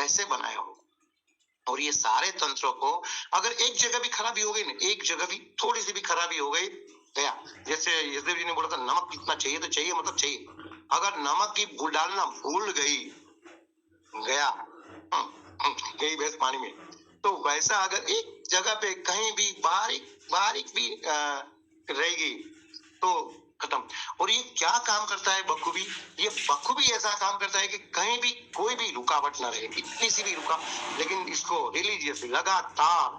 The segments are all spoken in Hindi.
कैसे बनाया हो। और ये सारे तंत्रों को अगर एक जगह भी खराबी हो गई ना, एक जगह भी थोड़ी सी भी खराबी हो गई, गया। जैसे यशदेव जी ने बोला था नमक कितना चाहिए, तो चाहिए मतलब चाहिए। अगर नमक की डालना भूल गई, गया, गई भैंस पानी में। तो वैसा अगर एक जगह पे कहीं भी बारीक बारीक भी रहेगी तो खत्म। और ये क्या काम करता है बखूबी, ये बखूबी ऐसा काम करता है कि कहीं भी कोई भी रुकावट ना रहे, इतनी सी भी लेकिन इसको रिलीजियस लगातार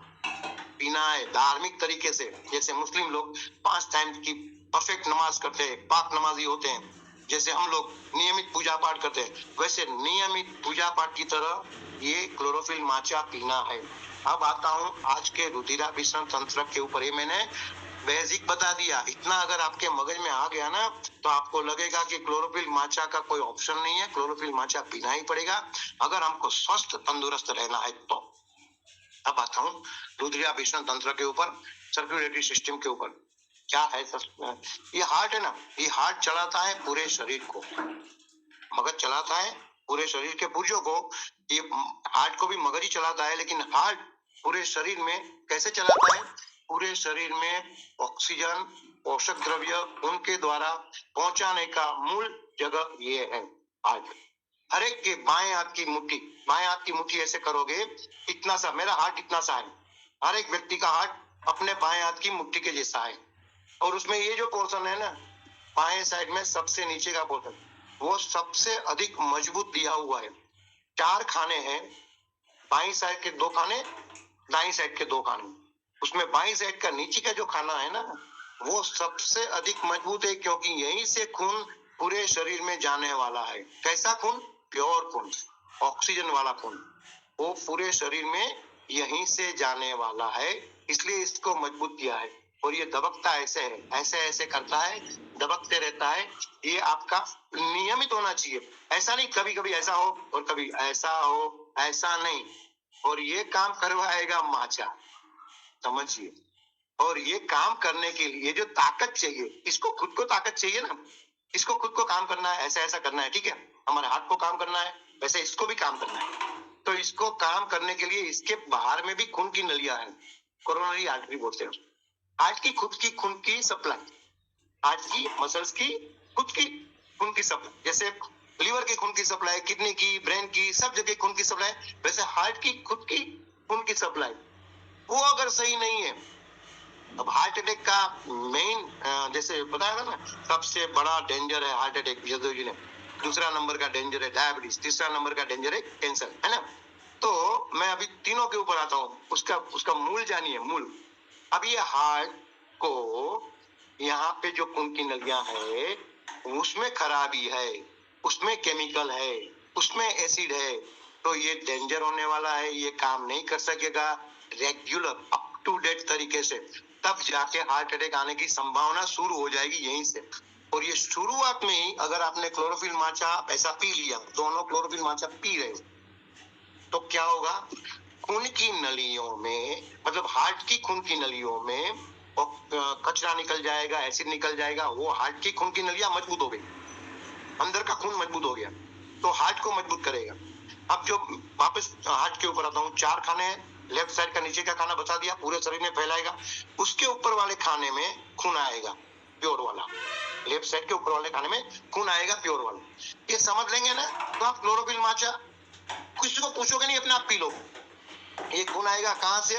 पीना है, धार्मिक तरीके से। जैसे मुस्लिम लोग 5 टाइम की परफेक्ट नमाज करते हैं, पाक नमाजी होते हैं। जैसे हम लोग नियमित पूजा पाठ करते हैं, वैसे नियमित पूजा पाठ की तरह ये क्लोरोफिल माचा पीना है। अब आता हूँ आज के रुधिराभिसरण तंत्र के ऊपर। ये मैंने बेसिक बता दिया। इतना अगर आपके मगज में आ गया ना, तो आपको लगेगा कि क्लोरोफिल माचा का कोई ऑप्शन नहीं है, क्लोरोफिल माचा पीना ही पड़ेगा अगर हमको स्वस्थ तंदुरुस्त रहना है तो। अब आता हूँ रुधिराभिसरण तंत्र के ऊपर, सर्कुलेटरी सिस्टम के ऊपर। क्या है ये हार्ट है ना, ये हार्ट चलाता है पूरे शरीर को, मगज चलाता है पूरे शरीर के पुर्जों को। ये हार्ट को भी मगज ही चलाता है, लेकिन हार्ट पूरे शरीर में कैसे चलाता है? पूरे शरीर में ऑक्सीजन, पोषक द्रव्य उनके द्वारा पहुंचाने का मूल जगह ये है हार्ट। हर एक के बाएं हाथ की मुट्ठी ऐसे करोगे, इतना सा मेरा हार्ट इतना सा है। हर एक व्यक्ति का हार्ट अपने बाएं हाथ की मुट्ठी के जैसा है। और उसमें ये जो पोर्शन है ना, बाएं साइड में सबसे नीचे का पोर्शन, वो सबसे अधिक मजबूत दिया हुआ है। 4 खाने हैं, बाईं साइड के 2 खाने, दाईं साइड के 2 खाने। उसमें बाईं साइड का नीचे का जो खाना है ना, वो सबसे अधिक मजबूत है, क्योंकि यहीं से खून पूरे शरीर में जाने वाला है। कैसा खून? प्योर खून, ऑक्सीजन वाला खून, वो पूरे शरीर में यहीं से जाने वाला है, इसलिए इसको मजबूत किया है। और ये दबकता ऐसे है, ऐसे ऐसे करता है, दबकते रहता है। ये आपका नियमित होना चाहिए। ऐसा नहीं कभी कभी ऐसा हो और कभी ऐसा हो, ऐसा नहीं। और ये काम करवाएगा माचा, समझिए। और ये काम करने के लिए जो ताकत चाहिए, इसको खुद को ताकत चाहिए ना, इसको खुद को काम करना है, ऐसा ऐसा करना है, ठीक है। हमारे हाथ को काम करना है, वैसे इसको भी काम करना है। तो इसको काम करने के लिए इसके बाहर में भी खून की नलियां हैं, कोरोनरी आर्टरी बोलते हैं। हार्ट की खुद की खून की सप्लाई, हार्ट की मसल्स की खुद की खून की सप्लाई। जैसे लीवर की खून की सप्लाई, किडनी की, ब्रेन की, सब जगह खून की सप्लाई, वैसे हार्ट की खुद की खून की सप्लाई वो अगर सही नहीं है। अब हार्ट अटैक का मेन जैसे बताया था ना, सबसे बड़ा डेंजर है हार्ट अटैक, यशदेव जी ने। दूसरा नंबर का डेंजर है डायबिटीज, तीसरा नंबर का डेंजर है कैंसर, है ना। तो मैं अभी तीनों के ऊपर आता हूँ, उसका मूल जानिए, मूल। अब ये हार्ट को यहाँ पे जो खून की नलियां है, उसमें खराबी है, उसमें केमिकल है, उसमें एसिड है, तो ये डेंजर होने वाला है। ये काम नहीं कर सकेगा रेगुलर अप टू डेट तरीके से, तब जाके हार्ट अटैक आने की संभावना शुरू हो जाएगी यहीं से। और ये शुरुआत में ही अगर आपने क्लोरोफिल माचा ऐसा पी लिया, दोनों क्लोरोफिल माचा पी रहे हो, तो क्या होगा? खून की नलियों में, मतलब हार्ट की खून की नलियों में कचरा निकल जाएगा, एसिड निकल जाएगा। वो हार्ट की खून की नलियां मजबूत हो गई, अंदर का खून मजबूत हो गया, तो हार्ट को मजबूत करेगा। अब जो वापस हार्ट के ऊपर आता हूँ, 4 खाने हैं, लेफ्ट साइड का नीचे का खाना बता दिया, पूरे शरीर में फैलाएगा। उसके ऊपर वाले खाने में खून आएगा, प्योर वाला। लेफ्ट साइड के ऊपर वाले खाने में खून आएगा, प्योर वाला। ये समझ लेंगे ना, तो आप क्लोरोफिल माचा किसी को पूछोगे नहीं, अपने आप पी लो। ये खून आएगा कहाँ से?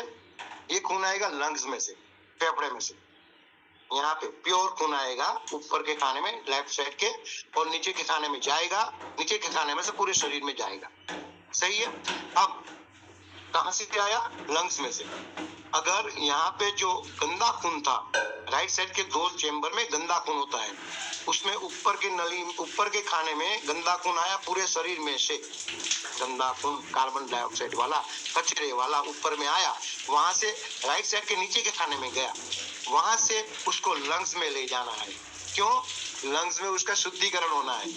ये खून आएगा लंग्स में से, फेफड़े में से। यहाँ पे प्योर खून आएगा ऊपर के खाने में, लेफ्ट साइड के, और नीचे के खाने में जाएगा, नीचे के खाने में से पूरे शरीर में जाएगा। सही है। अब कहां से आया? लंग्स में से। अगर यहाँ पे जो गंदा खून था, राइट साइड के 2 चेंबर में गंदा खून होता है, उसमें ऊपर के नली, ऊपर के खाने में गंदा खून आया पूरे शरीर में से, गंदा खून कार्बन डाइऑक्साइड वाला, कचरे वाला ऊपर में आया, वहां से राइट साइड के नीचे के खाने में गया, वहां से उसको लंग्स में ले जाना है। क्यों? लंग्स में उसका शुद्धिकरण होना है।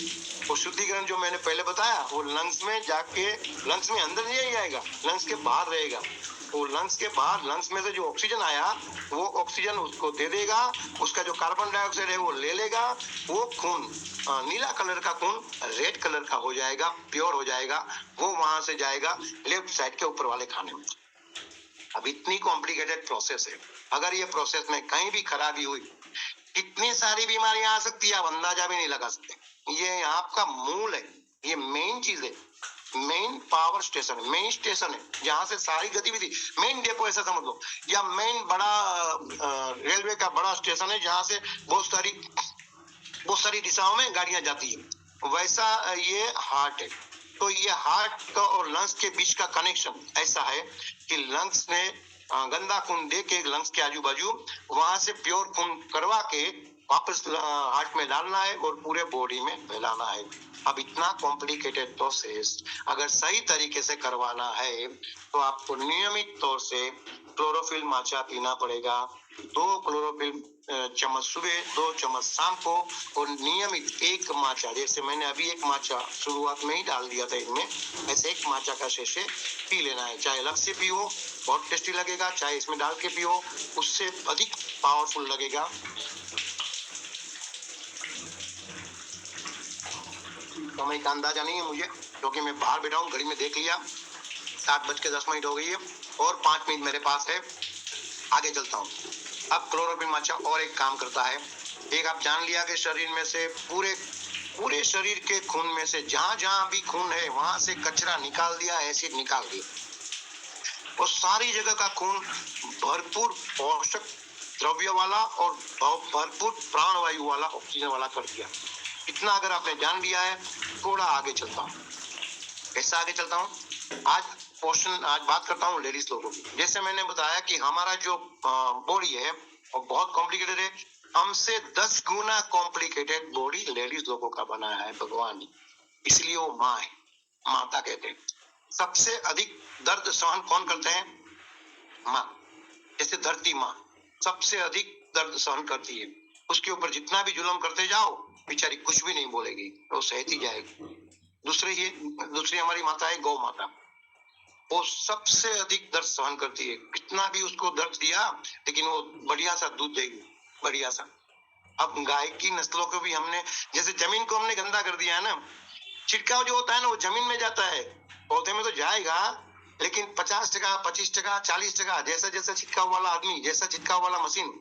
वो शुद्धिकरण जो मैंने पहले बताया, वो लंग्स में जाके, लंग्स में अंदर नहीं जाएगा, लंग्स के बाहर रहेगा, वो लंग्स के बाहर, लंग्स में से जो ऑक्सीजन आया वो ऑक्सीजन उसको दे देगा, उसका जो कार्बन डाइऑक्साइड है वो ले लेगा, वो खून नीला कलर का खून रेड कलर का हो जाएगा, प्योर हो जाएगा, वो वहां से जाएगा लेफ्ट साइड के ऊपर वाले खाने में। अब इतनी कॉम्प्लिकेटेड प्रोसेस है, अगर ये प्रोसेस में कहीं भी खराबी हुई कितनी सारी बीमारियां आ सकती है, आप अंदाजा भी नहीं लगा सकते। ये आपका मूल है, ये मेन चीज है, मेन पावर स्टेशन है, मेन स्टेशन है जहां से सारी गतिविधि, मेन डेपो ऐसा समझ लो, या मेन बड़ा रेलवे का बड़ा स्टेशन है जहां से बहुत सारी दिशाओं में गाड़ियां जाती है, वैसा ये हार्ट है। तो ये हार्ट का और लंग्स के बीच का कनेक्शन ऐसा है कि लंग्स में गंदा खून दे के लंग्स के आजू बाजू वहां से प्योर खून करवा के वापस हार्ट में डालना है और पूरे बॉडी में फैलाना है। अब इतना कॉम्प्लिकेटेड प्रोसेस अगर सही तरीके से करवाना है तो आपको नियमित तौर से क्लोरोफिल माचा पीना पड़ेगा, 2 क्लोरोफिल चम्मच सुबह, 2 चम्मच शाम को, और नियमित 1 माचा, जैसे मैंने अभी 1 माचा शुरुआत में ही डाल दिया था इनमें, ऐसे 1 माचा का शेषे पी लेना है। चाहे अलग से पियो बहुत टेस्टी लगेगा, चाहे इसमें डाल के पियो उससे अधिक पावरफुल लगेगा। समय का अंदाजा नहीं है मुझे क्योंकि मैं बाहर बैठा हूँ, घड़ी में देख लिया 7:10 हो गई है और 5 मिनट मेरे पास है, आगे चलता हूँ। अब क्लोरोफिल माचा और एक काम करता है, एक आप जान लिया कि शरीर में से पूरे शरीर के खून में से जहां जहां भी खून है वहां से कचरा निकाल दिया, एसिड निकाल दिया, और सारी जगह का खून भरपूर पोषक द्रव्य वाला और भरपूर प्राणवायु वाला, ऑक्सीजन वाला कर दिया। इतना अगर आपने जान लिया है, थोड़ा आगे चलता हूँ। कैसा आगे चलता हूँ? आज बात करता हूँ लेडीज लोगों की। जैसे मैंने बताया कि हमारा जो बॉडी है वो बहुत कॉम्प्लिकेटेड है, हमसे 10 गुना कॉम्प्लिकेटेड बॉडी लेडीज लोगों का बनाया है भगवान ने, इसलिए वो माँ है, माता कहते हैं। सबसे अधिक दर्द सहन कौन करते हैं? माँ। जैसे धरती माँ सबसे अधिक दर्द सहन करती है, उसके ऊपर जितना भी जुल्म करते जाओ बेचारी कुछ भी नहीं बोलेगी, वो सहती जाएगी। दूसरी हमारी माता है गौ माता, वो सबसे अधिक दर्द सहन करती है, कितना भी उसको दर्द दिया लेकिन वो बढ़िया सा दूध देगी, बढ़िया सा। अब गाय की नस्लों को भी हमने, जैसे जमीन को हमने गंदा कर दिया है ना, छिड़काव जो होता है ना वो जमीन में जाता है, पौधे में तो जाएगा लेकिन 50%, 25%, 40%, जैसा जैसा छिड़काव वाला आदमी, जैसा छिड़काव वाला मशीन,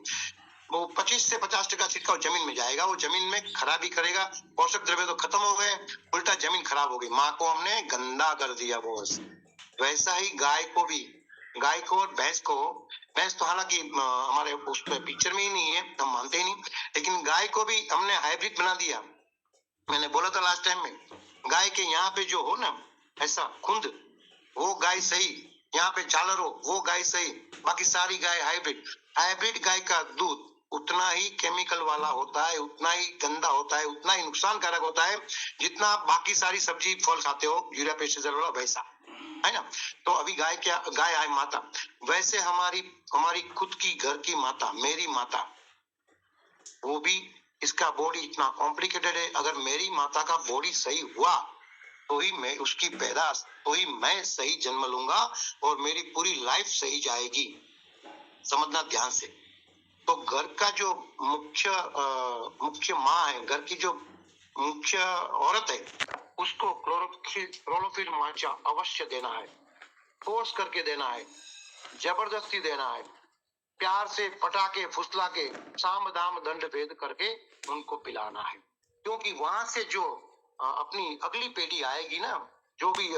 वो 25 से 50% छिड़काव जमीन में जाएगा, वो जमीन में खराबी करेगा, पोषक द्रव्य तो खत्म हो गए, उल्टा जमीन खराब हो गई, माँ को हमने गंदा कर दिया बॉस। वैसा ही गाय को और भैंस को, भैंस तो हालांकि हमारे उस पिक्चर में ही नहीं है, हम मानते ही नहीं, लेकिन गाय को भी हमने हाइब्रिड बना दिया। मैंने बोला था लास्ट टाइम में, गाय के यहाँ पे जो हो ना ऐसा खुंद, वो गाय सही, यहाँ पे झालर हो वो गाय सही, बाकी सारी गाय हाइब्रिड गाय का दूध उतना ही केमिकल वाला होता है, उतना ही गंदा होता है, उतना ही नुकसानकारक होता है जितना आप बाकी सारी सब्जी फल खाते हो यूरिया पेस्टिसाइड वाला, वैसा है ना। तो अभी गाय है माता, वैसे हमारी खुद की घर की माता, मेरी माता, वो भी, इसका बॉडी इतना कॉम्प्लिकेटेड है। अगर मेरी माता का बॉडी सही हुआ तो ही मैं उसकी पैदाश, तो ही मैं सही जन्म लूंगा और मेरी पूरी लाइफ सही जाएगी, समझना ध्यान से। तो घर का जो मुख्य माँ है, घर की जो मुख्य औरत है, उसको क्लोरोफिल माचा अवश्य देना है, फोर्स करके देना है, जबरदस्ती देना है, प्यार से पटाके फुसला के साम दाम दंड भेद करके उनको पिलाना है, क्योंकि वहां से जो अपनी अगली पीढ़ी आएगी ना, जो भी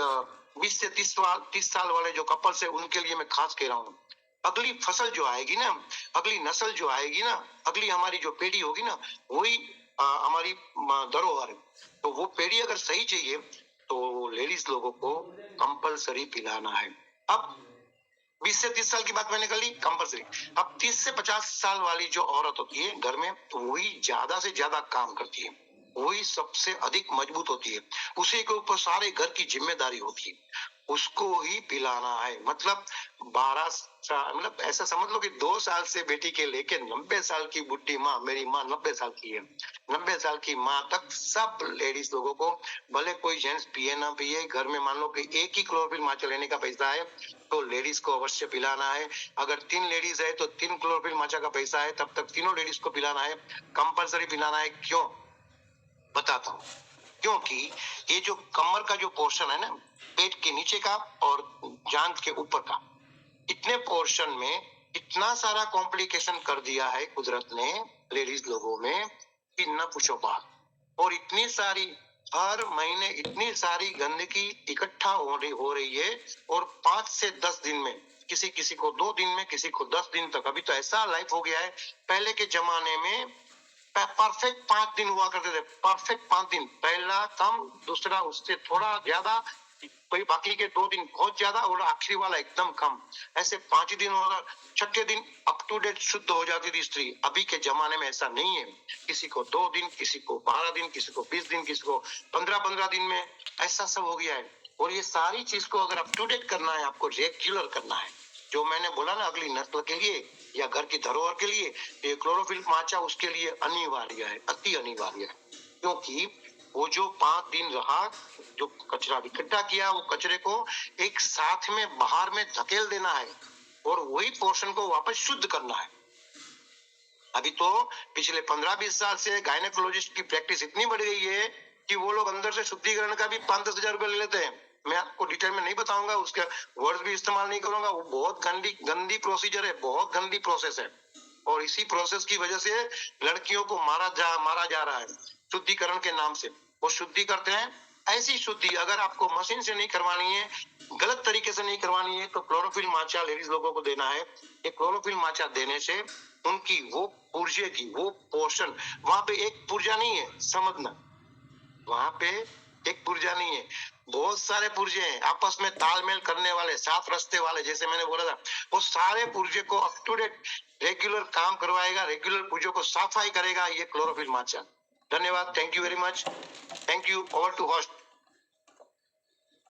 20 से 30 साल वाले जो कपल्स है उनके लिए मैं खास कह रहा हूँ, अगली फसल जो आएगी ना, अगली नस्ल जो आएगी ना, अगली हमारी जो पीढ़ी होगी ना, वही हमारी धरोहर है। तो वो पीढ़ी अगर सही चाहिए तो लेडीज लोगों को कंपलसरी पिलाना है। अब 20 से 30 साल की बात मैंने कर ली कंपलसरी। अब 30 से 50 साल वाली जो औरत होती है घर में, तो वही ज्यादा से ज्यादा काम करती है, वही सबसे अधिक मजबूत होती है, उसी के ऊपर सारे घर की जिम्मेदारी होती है। उसको ही पिलाना है। मतलब 12 साल, मतलब ऐसा समझ लो कि 2 साल से बेटी के लेके 90 साल की बुढ़ी माँ, मेरी माँ 90 साल की है, 90 साल की माँ तक सब लेडीज लोगों को, भले कोई जेंट्स पिए ना पिए, घर में मान लो कि एक ही क्लोरोफिल माचा लेने का पैसा है तो लेडीज को अवश्य पिलाना है। अगर 3 लेडीज है तो 3 क्लोरोफिल माचा का पैसा है, तब तक तीनों लेडीज को पिलाना है, कंपलसरी पिलाना है। क्यों बताता हूँ। क्योंकि ये जो कमर का जो पोर्शन है ना, पेट के नीचे का और जांघ के ऊपर का, इतने पोर्शन में इतना सारा कॉम्प्लिकेशन कर दिया है कुदरत ने लेडीज लोगों में कि न पूछो बात। और इतनी सारी, हर महीने इतनी सारी गंदगी इकट्ठा हो रही है, और 5 से 10 दिन में, किसी किसी को 2 दिन में, किसी को 10 दिन तक। अभी तो ऐसा लाइफ हो गया है, पहले के जमाने में परफेक्ट 5 दिन हुआ करते थे, परफेक्ट 5 दिन, पहला कम, दूसरा उससे थोड़ा ज्यादा, कोई बाकी के 2 दिन बहुत ज्यादा, और आखिरी वाला एकदम कम। ऐसे 5 दिन होगा, छठे दिन अप टू डेट शुद्ध हो जाती थी स्त्री। अभी के जमाने में ऐसा नहीं है, किसी को 2 दिन, किसी को 12 दिन, किसी को 20 दिन, किसी को 15-15 दिन में, ऐसा सब हो गया है। और ये सारी चीज को अगर अप टू डेट करना है, आपको रेगुलर करना है, जो मैंने बोला ना, अगली नस्ल के लिए या घर की धरोहर के लिए, ये क्लोरोफिल माचा उसके लिए अनिवार्य है, अति अनिवार्य है। क्योंकि वो जो 5 दिन रहा, जो कचरा इकट्ठा किया, वो कचरे को एक साथ में बाहर में धकेल देना है, और वही पोर्शन को वापस शुद्ध करना है। अभी तो पिछले 15-20 साल से गायनेकोलॉजिस्ट की प्रैक्टिस इतनी बढ़ गई है कि वो लोग अंदर से शुद्धिकरण का भी 5-10 हजार रुपए ले लेते हैं। मैं आपको डिटेल में नहीं बताऊंगा, उसके वर्ड्स भी इस्तेमाल नहीं करूंगा, वो बहुत गंदी प्रोसीजर है, बहुत गंदी प्रोसेस है। और इसी प्रोसेस की वजह से लड़कियों को मारा जा रहा है, शुद्धिकरण के नाम से। वो शुद्धि करते हैं, ऐसी शुद्धि अगर आपको मशीन से नहीं करवानी है, गलत तरीके से नहीं करवानी है, तो क्लोरोफिल माचा लेडीज लोगों को देना है। ये क्लोरोफिल माचा देने से उनकी वो पुर्जे की वो पोर्शन, वहां पे एक पुर्जा नहीं है, समझना, वहां पे एक पुर्जा नहीं है, बहुत सारे पुर्जे हैं, आपस में तालमेल करने वाले, साफ रास्ते वाले, जैसे मैंने बोला था, वो सारे पुर्जे को अप टू डेट रेगुलर काम करवाएगा, रेगुलर पुर्जों को सफाई करेगा ये क्लोरोफिल माचा। धन्यवाद, thank you very much, thank you, over to host.